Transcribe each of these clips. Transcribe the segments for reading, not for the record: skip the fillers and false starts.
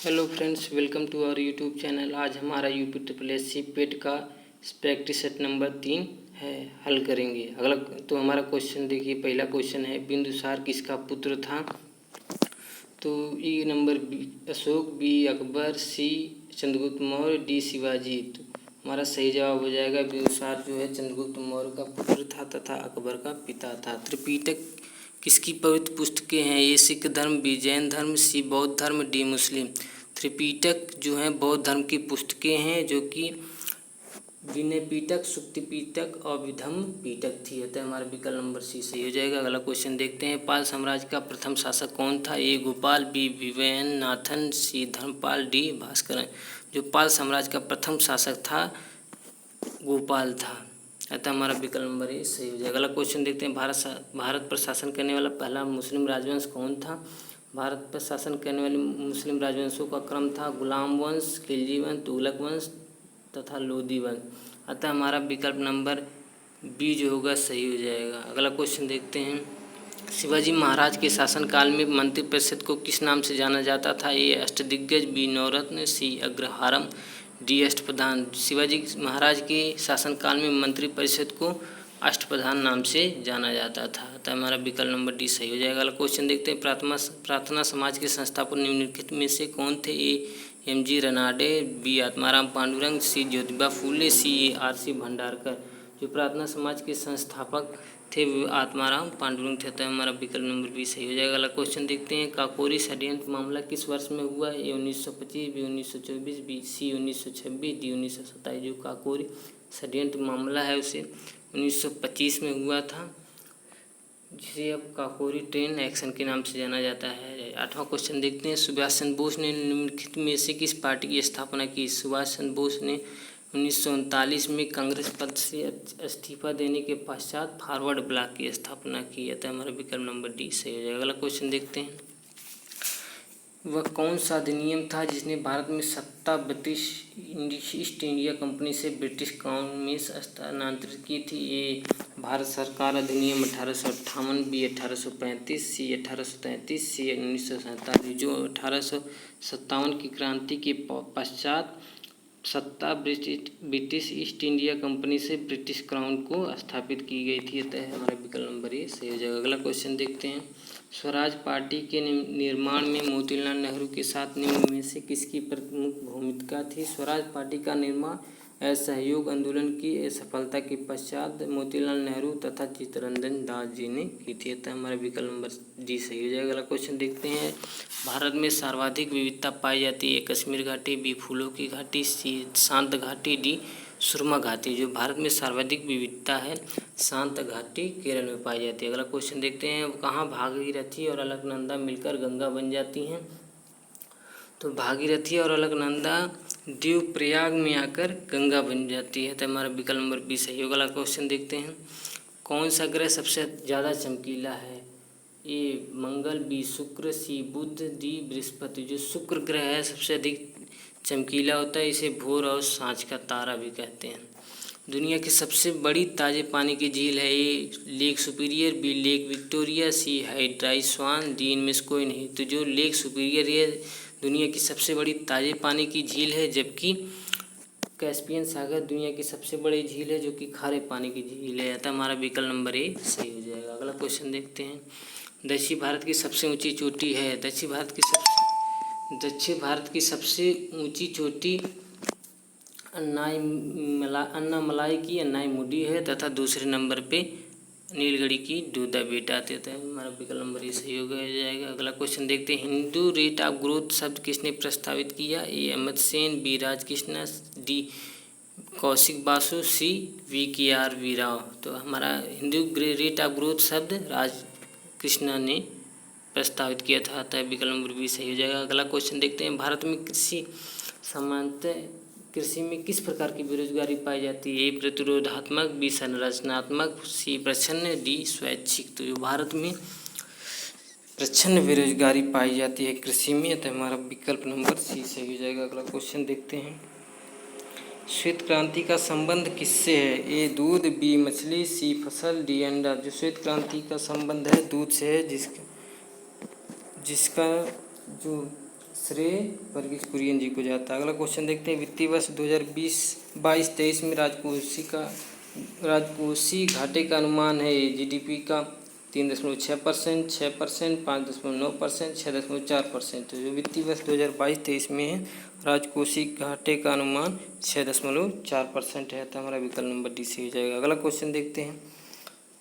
Hello friends, welcome to our YouTube channel. आज हमारा UP triple S C PET का practice set number 3 है, हल करेंगे। अगला तो हमारा क्वेश्चन देखिए, पहला क्वेश्चन है बिंदुसार किसका पुत्र था। तो ये number B Ashok, B Akbar, C Chandragupta Maurya, D Shivaji. तो हमारा सही जवाब हो जाएगा बिंदुसार जो है चंद्रगुप्त मौर्य का पुत्र था तथा अकबर का पिता था। त्रिपिटक किसकी पवित्र पुस्तकें हैं। ये सिख धर्म, बी जैन धर्म, सी बौद्ध धर्म, डी मुस्लिम। त्रिपिटक जो है बौद्ध धर्म की पुस्तकें हैं जो कि विनय पिटक, सुक्ति पिटक और विधम्म पिटक थी। अतः हमारा विकल्प नंबर सी सही हो जाएगा। अगला क्वेश्चन देखते हैं, पाल साम्राज्य का प्रथम शासक कौन था। ए गोपाल, बी विवेन नाथन, सी धर्मपाल, डी भास्करन। जो पाल साम्राज्य का प्रथम शासक था गोपाल था। अतः हमारा विकल्प नंबर ए सही हो जाएगा। अगला क्वेश्चन देखते हैं, भारत पर शासन करने वाला पहला मुस्लिम राजवंश कौन था। भारत पर शासन करने वाले मुस्लिम राजवंशों का क्रम था गुलाम वंश, खिलजी वंश, तुगलक वंश तथा लोधी वंश। अतः हमारा विकल्प नंबर बी जो होगा सही हो जाएगा। अगला क्वेश्चन देखते हैं, शिवाजी महाराज के शासनकाल में मंत्रिपरिषद को किस नाम से जाना जाता था। ए अष्टदिग्गज, बी नवरत्न, सी अग्रहारम, डी अष्टप्रधान। शिवाजी महाराज के शासनकाल में मंत्रिपरिषद को अष्टप्रधान नाम से जाना जाता था। तो हमारा विकल्प नंबर डी सही हो जाएगा। अगला क्वेश्चन देखते हैं, प्रार्थना समाज के संस्थापक निम्नलिखित में से कौन थे। ए एम.जी. रनाडे, बी आत्माराम पांडुरंग, सी ज्योतिबा फूले, सी आर.सी. भंडारकर। जो प्रार्थना समाज के संस्थापक थे वो आत्माराम पांडुरंग थे। तो हमारा विकल्प नंबर बी सही हो जाएगा। अगला क्वेश्चन देखते हैं, काकोरी षड्यंत्र मामला किस वर्ष में हुआ। ए 1925, बी 1924, बी सी 1926, डी 1927। जो काकोरी षड्यंत्र मामला है उसे 1925 में हुआ था, जिसे अब काकोरी ट्रेन एक्शन के नाम से जाना जाता है। आठवां क्वेश्चन देखते हैं, सुभाष चंद्र बोस ने निम्नलिखित में से किस पार्टी की स्थापना की। सुभाष चंद्र बोस ने 1939 में कांग्रेस पद से इस्तीफा देने के पश्चात फॉरवर्ड ब्लॉक की स्थापना की। अतः हमारा विकल्प नंबर डी सही हो जाएगा। अगला क्वेश्चन देखते हैं, वह कौन सा अधिनियम था जिसने भारत में सत्ता ब्रिटिश ईस्ट इंडिया कंपनी से ब्रिटिश क्राउन में स्थानांतरित की थी। ए भारत सरकार अधिनियम 1858, बी 1835, सी 1833, सी 1947। जो 1857 की क्रांति के पश्चात सत्ता ब्रिटिश ईस्ट इंडिया कंपनी से ब्रिटिश क्राउन को स्थापित की गई थी। अतः हमारा विकल्प नंबर ए सही हो जाएगा। अगला क्वेश्चन देखते हैं, स्वराज पार्टी के निर्माण में मोतीलाल नेहरू के साथ निम्न में से किसकी प्रमुख भूमिका थी। स्वराज पार्टी का निर्माण असहयोग आंदोलन की असफलता के पश्चात मोतीलाल नेहरू तथा चित्तरंजन दास जी ने की थी। अतः हमारा विकल्प नंबर डी सही हो जाएगा। अगला क्वेश्चन देखते हैं, भारत में सर्वाधिक विविधता पाई जाती है। कश्मीर घाटी, बी फूलों की घाटी, सी शांत घाटी, डी सुरमा घाटी। जो भारत में सर्वाधिक विविधता है शांत घाटी केरल में पाई जाती है। अगला क्वेश्चन देखते हैं, कहाँ भागीरथी और अलकनंदा मिलकर गंगा बन जाती हैं। तो भागीरथी और अलकनंदा देवप्रयाग में आकर गंगा बन जाती है। तो हमारा विकल्प नंबर बी सही होगा। अगला क्वेश्चन देखते हैं, कौन सा ग्रह सबसे ज़्यादा चमकीला है। ए मंगल, बी शुक्र, सी बुध, डी बृहस्पति। जो शुक्र ग्रह है सबसे अधिक चमकीला होता है, इसे भोर और सांझ का तारा भी कहते हैं। दुनिया की सबसे बड़ी ताज़े पानी की झील है। A Lake Superior, B Lake Victoria, C हाइड्राई स्वान, डी इनमें से कोई नहीं। तो जो लेक सुपीरियर है दुनिया की सबसे बड़ी ताज़े पानी की झील है, जबकि कैस्पियन सागर दुनिया की सबसे बड़ी झील है जो कि खारे पानी की झील है। अतः हमारा विकल्प नंबर ए सही हो जाएगा। अगला क्वेश्चन देखते हैं, दक्षिण भारत की सबसे ऊंची चोटी है। दक्षिण भारत की सबसे ऊंची चोटी अन्नामलाई की अन्नाईमुडी है तथा दूसरे नंबर पे नीलगिरी की दूधा बेटा आते हैं। हमारा विकल्प नंबर ये सही हो जाएगा। अगला क्वेश्चन देखते हैं, हिंदू रेट ऑफ ग्रोथ शब्द किसने प्रस्तावित किया। ए अमित सेन, बी राजकृष्ण, डी कौशिक बासु, सी VKR वीराव। तो हमारा हिंदू रेट ऑफ ग्रोथ शब्द राजकृष्ण ने प्रस्तावित किया था। अतः विकल्प नंबर बी सही हो जाएगा। अगला क्वेश्चन देखते हैं, भारत में कृषि में किस प्रकार की बेरोजगारी पाई जाती है। ए प्रतिरोधात्मक, बी संरचनात्मक, सी प्रच्छन्न, डी स्वैच्छिक। तो जो भारत में प्रच्छन्न बेरोजगारी पाई जाती है कृषि में, तो हमारा विकल्प नंबर सी सही हो जाएगा। अगला क्वेश्चन देखते हैं, श्वेत क्रांति का संबंध किससे है। ए दूध, बी मछली, सी फसल, डी अंडा। जो श्वेत क्रांति का संबंध है दूध से है, जिसका जो श्रेय वर्गीस कुरियन जी को जाता है। अगला क्वेश्चन देखते हैं, वित्तीय वर्ष 2022-23 में राजकोषीय घाटे का अनुमान है जीडीपी का 3.6%, 6%, 5.9%, 6.4%। तो जो वित्तीय वर्ष 2022-23 में है राजकोषीय घाटे का अनुमान 6.4% है। तो हमारा विकल्प नंबर डी से हो जाएगा। अगला क्वेश्चन देखते हैं,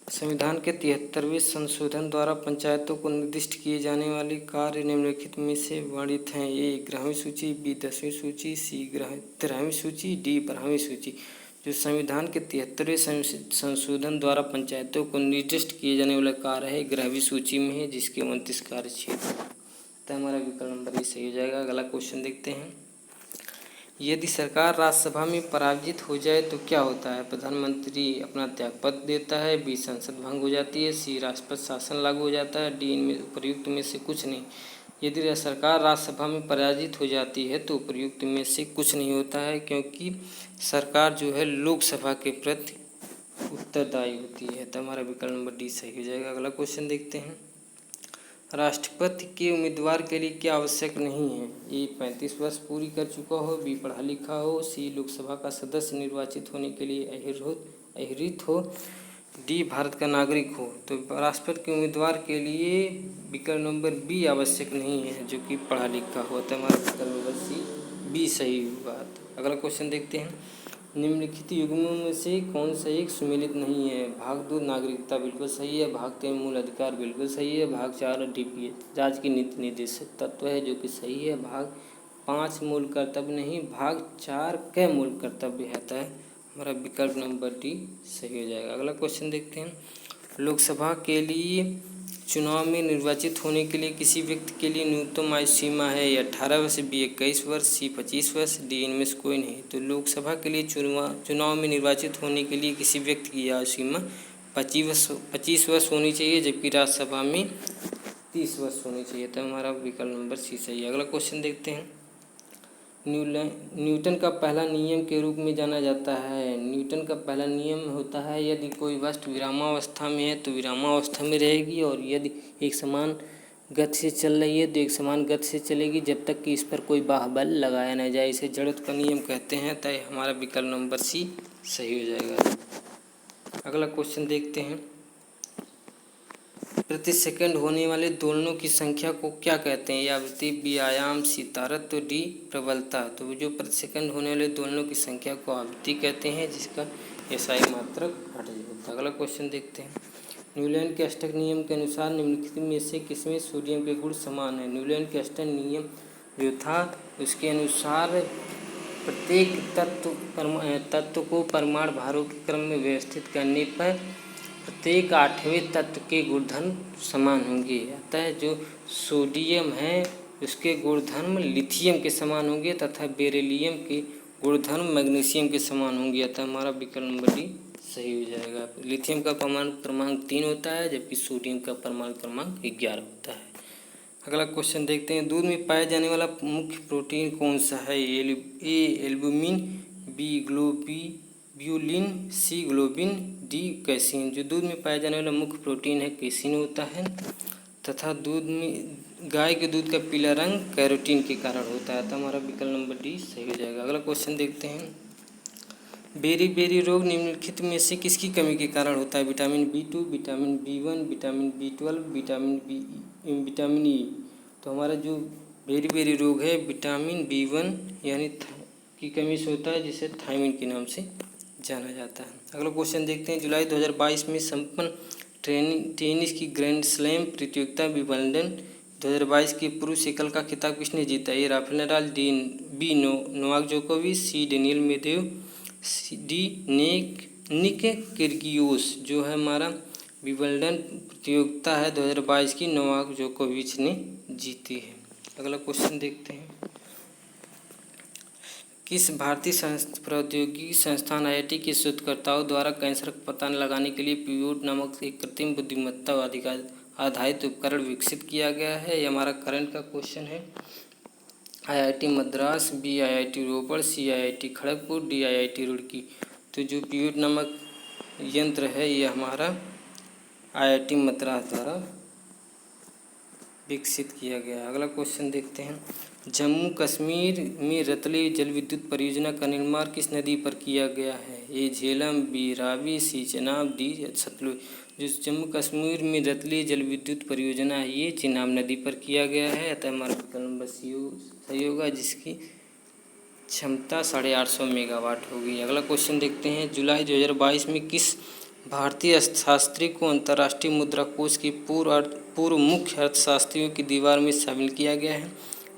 संविधान के 73वें संशोधन द्वारा पंचायतों को निर्दिष्ट किए जाने वाले कार्य निम्नलिखित में से वर्णित हैं। ए 11वीं सूची, बी 10वीं सूची, सी 13वीं सूची, डी 12वीं सूची। जो संविधान के 73वें संशोधन द्वारा पंचायतों को निर्दिष्ट किए जाने वाला कार्य है 11वीं सूची में है, जिसके 29 कार्य क्षेत्र। तो हमारा विकल्प नंबर ए सही हो जाएगा। अगला क्वेश्चन देखते हैं, यदि सरकार राज्यसभा में पराजित हो जाए तो क्या होता है? प्रधानमंत्री अपना त्यागपत्र देता है, बी संसद भंग हो जाती है, सी राष्ट्रपति शासन लागू हो जाता है, डी इनमें उपर्युक्त में से कुछ नहीं। यदि सरकार राज्यसभा में पराजित हो जाती है तो उपर्युक्त में से कुछ नहीं होता है, क्योंकि सरकार जो है लोकसभा के प्रति उत्तरदायी होती है। तो हमारा विकल्प नंबर डी सही हो जाएगा। अगला क्वेश्चन देखते हैं, राष्ट्रपति के उम्मीदवार के लिए क्या आवश्यक नहीं है? ए 35 वर्ष पूरी कर चुका हो, बी पढ़ा लिखा हो, सी लोकसभा का सदस्य निर्वाचित होने के लिए अहरित हो, डी भारत का नागरिक हो। तो राष्ट्रपति के उम्मीदवार के लिए विकल्प नंबर बी आवश्यक नहीं है, जो कि पढ़ा लिखा हो। तो हमारा विकल्प नंबर सी बी सही बात। अगला क्वेश्चन देखते हैं, निम्नलिखित युग्मों में से कौन सा एक सुमेलित नहीं है? भाग 2 नागरिकता बिल्कुल सही है, भाग 3 मूल अधिकार बिल्कुल सही है, भाग 4 डीपीएस जांच की नीति निर्देशक तत्व है जो कि सही है, भाग 5 मूल कर्तव्य नहीं, भाग 4 के मूल कर्तव्य है। हमारा विकल्प नंबर डी सही हो जाएगा। अगला क्वेश्चन देखते हैं, लोकसभा के लिए चुनाव में निर्वाचित होने के लिए किसी व्यक्ति के लिए न्यूनतम आयु सीमा है? 18 वर्ष, बी 21 वर्ष, सी 25 वर्ष, डी इनमें से कोई नहीं। तो लोकसभा के लिए चुनाव में निर्वाचित होने के लिए किसी व्यक्ति की आयु सीमा 25 वर्ष होनी चाहिए, जबकि राज्यसभा में 30 वर्ष होनी चाहिए। तो हमारा विकल्प नंबर सी सही है। अगला क्वेश्चन देखते हैं, न्यूटन का पहला नियम के रूप में जाना जाता है। न्यूटन का पहला नियम होता है, यदि कोई वस्तु विरामावस्था में है तो विरामावस्था में रहेगी, और यदि एक समान गति से चल रही है तो एक समान गति से चलेगी जब तक कि इस पर कोई बाह्य लगाया न जाए। इसे जड़त्व का नियम कहते हैं। तो हमारा विकल्प नंबर सी सही हो जाएगा। अगला क्वेश्चन देखते हैं, प्रति सेकंड होने वाले दोलनों की संख्या को क्या कहते हैं? आवृत्ति, बी आयाम, सी तारत्व, डी प्रबलता। तो जो प्रति सेकंड होने वाले दोलनों की संख्या को आवृत्ति कहते हैं, जिसका एसआई मात्रक 8 होता है। अगला क्वेश्चन देखते हैं, न्यूलैंड के अष्टक नियम के अनुसार निम्नलिखित में से किसमें सोडियम के गुण समान है? न्यूलैंड के अष्टक नियम जो था उसके अनुसार प्रत्येक तत्व को परमाणु भारों के क्रम में व्यवस्थित करने पर प्रत्येक 8वें तत्व के गुणधर्म समान होंगे। अतः जो सोडियम है उसके गुणधर्म लिथियम के समान होंगे तथा बेरिलियम के गुणधर्म मैग्नीशियम के समान होंगे। अतः हमारा विकल्प नंबर डी सही हो जाएगा। लिथियम का परमाणु क्रमांक 3 होता है, जबकि सोडियम का परमाणु क्रमांक 11 होता है। अगला क्वेश्चन देखते हैं, दूध में पाया जाने वाला मुख्य प्रोटीन कौन सा है? ए एल्बुमिन, बी ग्लोब्यूलिन, सी ग्लोबिन, डी कैसीन। जो दूध में पाया जाने वाला मुख्य प्रोटीन है कैसीन होता है, तथा दूध में गाय के दूध का पीला रंग कैरोटीन के कारण होता है। तो हमारा विकल्प नंबर डी सही हो जाएगा। अगला क्वेश्चन देखते हैं, बेरी रोग निम्नलिखित में से किसकी कमी के कारण होता है? Vitamin B2, vitamin B1, vitamin B12, vitamin E. तो हमारा जो बेरी रोग है विटामिन B1 यानी की कमी से होता है, जिसे थायमिन के नाम से जाना जाता है। अगला क्वेश्चन देखते हैं, जुलाई 2022 में संपन्न टेनिस की ग्रैंड स्लैम प्रतियोगिता विंबलडन 2022 के पुरुष एकल का खिताब किसने जीता? A Rafael Nadal, B Novak जोकोविच, C Daniil Medvedev, D Nick Kyrgios. जो है हमारा विंबलडन प्रतियोगिता है 2022 की नोवाक जोकोविच ने जीती है। अगला क्वेश्चन देखते हैं, किस भारतीय प्रौद्योगिकी संस्थान IIT के शोधकर्ताओं द्वारा कैंसर का पता लगाने के लिए पीयूट नामक एक कृत्रिम बुद्धिमत्ता आधारित उपकरण विकसित किया गया है? ये हमारा करंट का क्वेश्चन है। IIT मद्रास, बी IIT रोपड़, सी IIT Kharagpur, D IIT Roorkee. तो जो पीयूट नामक यंत्र है ये हमारा IIT मद्रास द्वारा विकसित किया गया। अगला क्वेश्चन देखते हैं, जम्मू कश्मीर में रतले जल विद्युत परियोजना का निर्माण किस नदी पर किया गया है? ए झेलम, बी रावी, सी चेनाब, डी सतलुज। जो जम्मू कश्मीर में रतले जल विद्युत परियोजना है ये चेनाब नदी पर किया गया है। अतः हमारा विकल्प नंबर सी सही होगा, जिसकी क्षमता 850 मेगावाट होगी। अगला क्वेश्चन देखते हैं। जुलाई 2022 में किस भारतीय अर्थशास्त्री को अंतर्राष्ट्रीय मुद्रा कोष की पूर्व मुख्य अर्थशास्त्रियों की दीवार में शामिल किया गया है?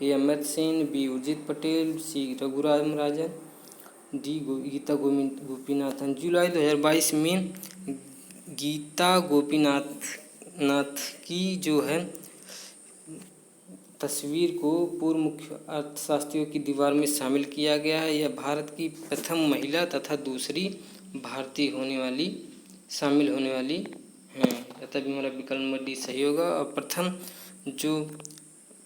ए अमित सेन, बी उर्जित पटेल, सी रघुराम राजन, डी गीता गोपीनाथन। जुलाई 2022 में गीता गोपीनाथ की जो है तस्वीर को पूर्व मुख्य अर्थशास्त्रियों की दीवार में शामिल किया गया है। यह भारत की प्रथम महिला तथा दूसरी भारतीय शामिल होने वाली हैं। अतः भी हमारा विकल्प नंबर डी सही होगा। और प्रथम जो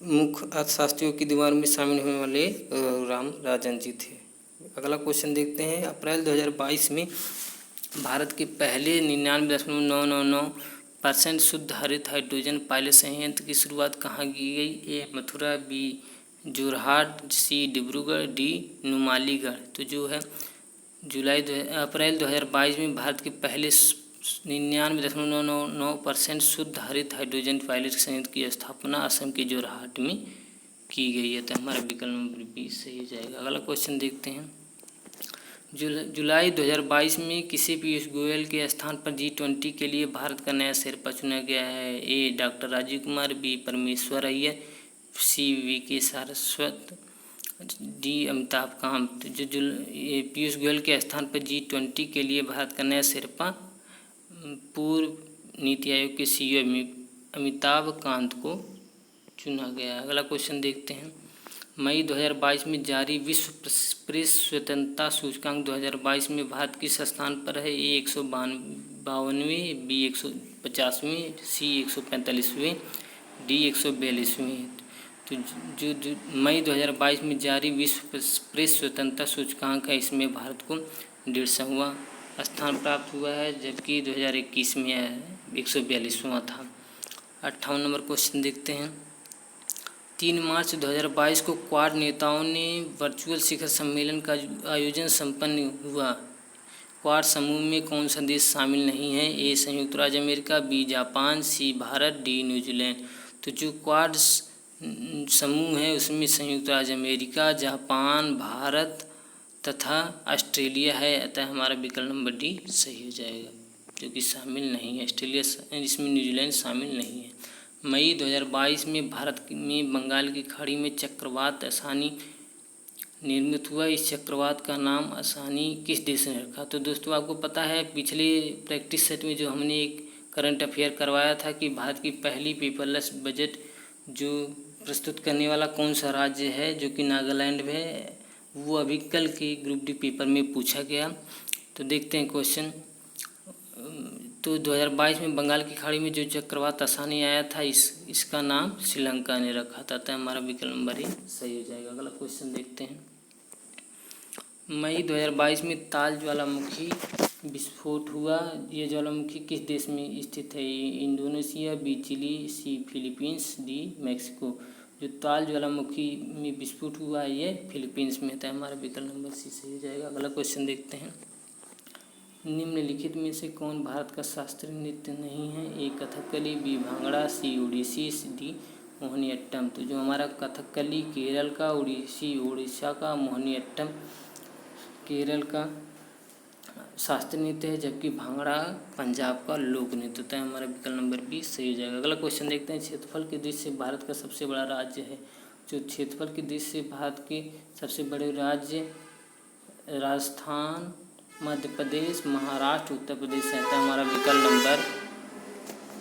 मुख्य अर्थशास्त्रियों की दीवार में शामिल होने वाले राम राजन जी थे। अगला क्वेश्चन देखते हैं। अप्रैल 2022 में भारत के पहले 99.999% शुद्ध हरित हाइड्रोजन पायलट संयंत्र की शुरुआत कहाँ की गई? ए मथुरा, बी जोरहाट, सी डिब्रूगढ़, डी नुमालीगढ़। तो जो है अप्रैल 2022 में भारत के पहले 99.999% शुद्ध हरित हाइड्रोजन पायलट संयंत्र की स्थापना असम के जोरहाट में की गई है। तो हमारा विकल्प नंबर बी सही हो जाएगा। अगला क्वेश्चन देखते हैं। जुलाई 2022 में किसी पीयूष गोयल के स्थान पर G20 के लिए भारत का नया शेरपा चुना गया है? ए डॉक्टर राजीव कुमार, बी परमेश्वर अय्यर, सी वी.के. सारस्वत, डी अमिताभ कांत। जो पीयूष गोयल के स्थान पर G20 के लिए भारत का नया शेरपा पूर्व नीति आयोग के CEO अमिताभ कांत को चुना गया। अगला क्वेश्चन देखते हैं। मई 2022 में जारी विश्व प्रेस स्वतंत्रता सूचकांक 2022 में भारत किस स्थान पर है? ए 152वें, बी 150वें, सी 145वें, डी 142वें। तो जो मई 2022 में जारी विश्व प्रेस स्वतंत्रता सूचकांक है इसमें भारत को 150वां स्थान प्राप्त हुआ है, जबकि 2021 में 142वां था। 58 नंबर क्वेश्चन देखते हैं। 3 मार्च 2022 को क्वाड नेताओं ने वर्चुअल शिखर सम्मेलन का आयोजन संपन्न हुआ। क्वाड समूह में कौन सा देश शामिल नहीं है? ए संयुक्त राज्य अमेरिका, बी जापान, सी भारत, डी न्यूजीलैंड। तो जो क्वाड समूह है उसमें संयुक्त राज्य अमेरिका, जापान, भारत तथा ऑस्ट्रेलिया है। अतः हमारा विकल्प नंबर डी सही हो जाएगा, जो कि शामिल नहीं है। ऑस्ट्रेलिया इसमें न्यूजीलैंड शामिल नहीं है। मई 2022 में भारत में बंगाल की खाड़ी में चक्रवात असानी निर्मित हुआ। इस चक्रवात का नाम असानी किस देश ने रखा? तो दोस्तों आपको पता है पिछले प्रैक्टिस सेट में जो हमने एक करंट अफेयर करवाया था कि भारत की पहली पेपरलेस बजट जो प्रस्तुत करने वाला कौन सा राज्य है, जो कि नागालैंड में है, वो अभी कल के ग्रुप डी पेपर में पूछा गया। तो देखते हैं क्वेश्चन। तो 2022 में बंगाल की खाड़ी में जो चक्रवात असानी आया था इसका नाम श्रीलंका ने रखा था। तो हमारा विकल्प नंबर ए सही हो जाएगा। अगला क्वेश्चन देखते हैं। मई 2022 में ताल ज्वालामुखी विस्फोट हुआ। ये ज्वालामुखी किस देश में स्थित है? इंडोनेशिया, बी चिली, सी फिलीपींस, डी मैक्सिको। जो ताल ज्वालामुखी में विस्फोट हुआ है ये फिलीपींस में था। हमारा विकल्प नंबर सी सही हो जाएगा। अगला क्वेश्चन देखते हैं। निम्नलिखित में से कौन भारत का शास्त्रीय नृत्य नहीं है? ए कथकली, बी भांगड़ा, सी ओडिसी, डी मोहिनीअट्टम। तो जो हमारा कथकली केरल का, ओडिसी उड़ीसा का, मोहिनीअट्टम केरल का शास्त्रीय नृत्य है, जबकि भांगड़ा पंजाब का लोक नृत्य है। हमारा विकल्प नंबर बी सही हो जाएगा। अगला क्वेश्चन देखते हैं। क्षेत्रफल की दृष्टि से भारत का सबसे बड़ा राज्य है। जो क्षेत्रफल की दृष्टि से भारत के सबसे बड़े राज्य राजस्थान, मध्य प्रदेश, महाराष्ट्र, उत्तर प्रदेश है। तो हमारा विकल्प नंबर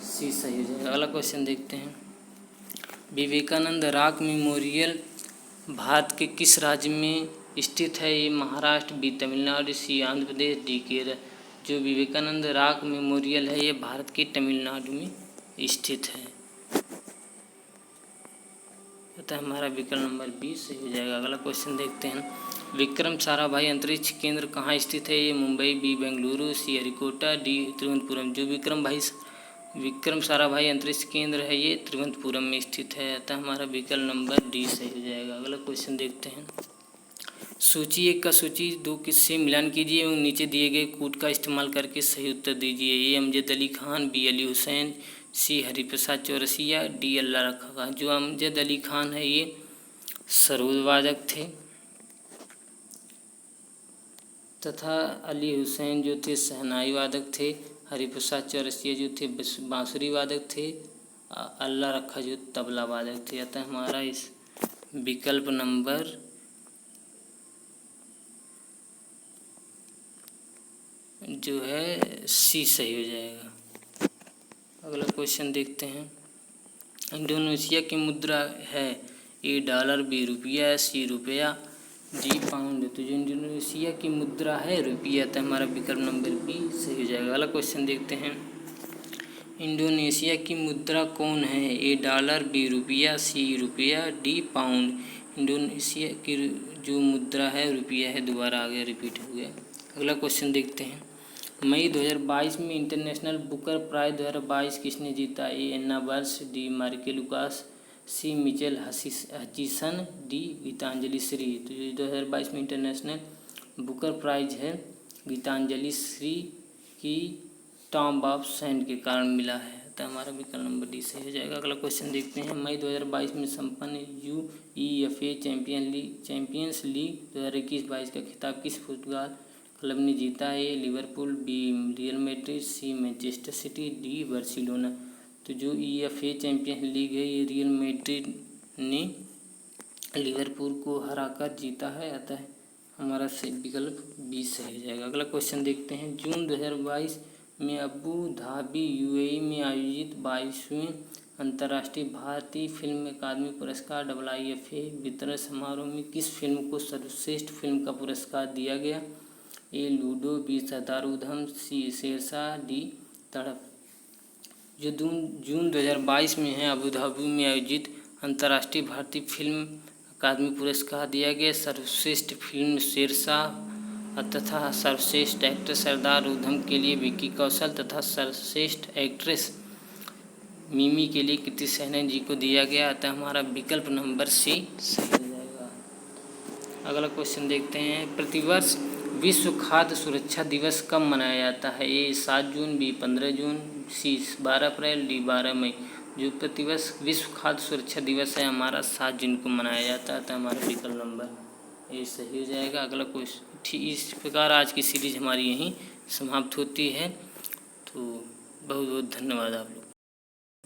सी सही हो जाएगा। अगला क्वेश्चन देखते हैं। विवेकानंद रॉक मेमोरियल भारत के किस राज्य में स्थित है? ये महाराष्ट्र, बी तमिलनाडु, सी आंध्र प्रदेश, डी केरल। जो विवेकानंद रॉक मेमोरियल है ये भारत के तमिलनाडु में स्थित है। अतः हमारा विकल्प नंबर बी सही हो जाएगा। अगला क्वेश्चन देखते हैं। विक्रम साराभाई अंतरिक्ष केंद्र कहाँ स्थित है? ये मुंबई, बी बेंगलुरु, सी हरिकोटा, डी तिरुवनंतपुरम। जो विक्रम भाई विक्रम साराभाई अंतरिक्ष केंद्र है ये तिरुवनंतपुरम में स्थित है, अतः हमारा विकल्प नंबर डी सही हो जाएगा। अगला क्वेश्चन देखते हैं। सूची 1 का सूची 2 किससे मिलान कीजिए एवं नीचे दिए गए कूट का इस्तेमाल करके सही उत्तर दीजिए। ए अमजद अली खान, बी अली हुसैन, सी हरिप्रसाद चौरसिया, डी अल्लाह रखा खान। जो अमजद अली खान है ये सरोद वादक थे तथा अली हुसैन जो थे शहनाई वादक थे, हरिप्रसाद चौरसिया जो थे बांसुरी वादक थे, अल्लाह रखा जो तबला वादक थे। अतः हमारा इस विकल्प नंबर जो है सी सही हो जाएगा। अगला क्वेश्चन देखते हैं। इंडोनेशिया की मुद्रा है ए डॉलर, बी रुपया, सी रुपया, डी पाउंड। तो जो इंडोनेशिया की मुद्रा है रुपया, तो हमारा विकल्प नंबर बी सही हो जाएगा। अगला क्वेश्चन देखते हैं। इंडोनेशिया की मुद्रा कौन है? ए डॉलर, बी रुपया, सी रुपया, डी पाउंड। इंडोनेशिया की जो मुद्रा है रुपया है, दोबारा आ गया, रिपीट हो गया। अगला क्वेश्चन देखते हैं। मई 2022 में इंटरनेशनल बुकर प्राइज 2022 किसने जीता? ए एन्ना बर्श, डी मार्के Lucas, C Michelle Hutchison, D Geetanjali Shree. तो ये 2022 में इंटरनेशनल बुकर प्राइज है गीतांजलि श्री की टॉम ऑफ सैंड के कारण मिला है, तो हमारा विकल्प नंबर डी सही हो जाएगा। अगला क्वेश्चन देखते हैं। मई 2022 में संपन्न UEFA चैंपियंस लीग 2021-22 का खिताब किस फुटबॉल क्लब ने जीता? A Liverpool, B Real Madrid, C Manchester City, D Barcelona. तो जो UEFA चैंपियंस लीग है ये रियल मैड्रिड ने लिवरपूल को हराकर जीता है, अतः हमारा विकल्प बी सही हो जाएगा। अगला क्वेश्चन देखते हैं। जून 2022 में अबू धाबी UAE में आयोजित 22वें अंतर्राष्ट्रीय भारतीय फिल्म अकादमी पुरस्कार IIFA वितरण समारोह में किस फिल्म को सर्वश्रेष्ठ फिल्म का पुरस्कार दिया गया? ए लूडो, बी सरदार उधम, सी शेरशाह, डी तड़प। जो जून 2022 में है अबू धाबी में आयोजित अंतर्राष्ट्रीय भारतीय फिल्म अकादमी पुरस्कार दिया गया। सर्वश्रेष्ठ फिल्म शेरशाह तथा सर्वश्रेष्ठ एक्टर सरदार उधम के लिए विक्की कौशल तथा सर्वश्रेष्ठ एक्ट्रेस मिमी के लिए कृति सेनन जी को दिया गया, अतः हमारा विकल्प नंबर सी सही हो जाएगा। अगला क्वेश्चन देखते हैं। प्रतिवर्ष विश्व खाद्य सुरक्षा दिवस कब मनाया जाता है? ए 7 जून, बी 15 जून, सी 12 अप्रैल, डी 12 मई। जो प्रतिवर्ष विश्व खाद्य सुरक्षा दिवस है हमारा 7 जून को मनाया जाता है, तो हमारा विकल्प नंबर ए सही हो जाएगा। अगला क्वेश्चन। इस प्रकार आज की सीरीज हमारी यहीं समाप्त होती है। तो बहुत बहुत धन्यवाद आप लोग।